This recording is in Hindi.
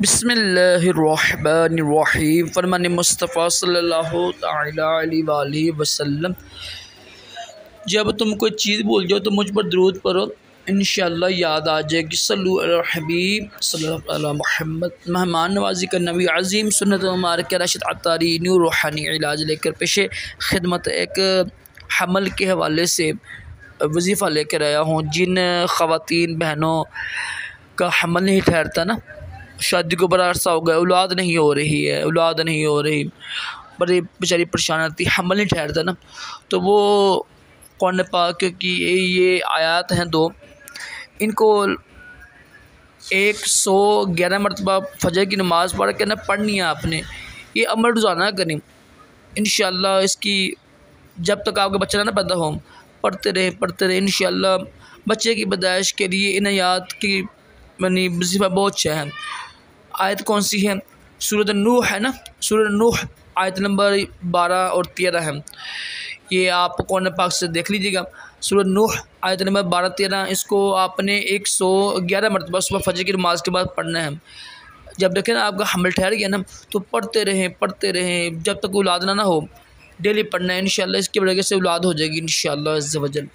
बिस्मिल्लाहिर्रहमानिर्रहीम। फरमान मुस्तफ़ा सल्लल्लाहु तआला अलैहि वसल्लम, जब तुम कोई चीज़ भूल जाओ तो मुझ पर दरूद पढ़ो, इंशाअल्लाह याद आ जाएगी। सल्लु अला हबीब सल्लल्लाहु अला मुहम्मद। मेहमान नवाजी का नबी अज़ीम सुन्नत मुबारक रशद अतारी न्यू रूहानी इलाज लेकर पेशे खिदमत एक हमल के हवाले से वजीफ़ा लेकर आया हूँ। जिन ख़वातीन बहनों का हमल नहीं ठहरता ना, शादी को बड़ा अरसा हो गया, औलाद नहीं हो रही है, औलाद नहीं हो रही, बड़ी बेचारी परेशान रहती, हमल नहीं ठहरता ना, तो वो कुरान पाक की ये आयत हैं दो, इनको 111 मरतबा फजर की नमाज़ पढ़ के ना पढ़नी है आपने। ये अमल रोज़ाना करें इंशाअल्लाह। इसकी जब तक आपका बच्चा ना पैदा हो पढ़ते रहे इंशाअल्लाह। बच्चे की पैदाइश के लिए इन आयत की यानी वजीफ़ा बहुत अच्छा है। आयत कौन सी है? सूरत नूह है ना, सूरत नूह आयत नंबर 12 और 13 है। ये आप कुरान पाक से देख लीजिएगा। सूरत नूह आयत नंबर 12-13, इसको आपने 111 मरतबा सुबह फजर की नमाज के बाद पढ़ना है। जब देखें ना आपका हमल ठहर गया ना, तो पढ़ते रहें जब तक औलाद ना हो। डेली पढ़ना है इंशाअल्लाह। इसकी वजह से औलाद हो जाएगी इंशाअल्लाह अज़्ज़ व जल।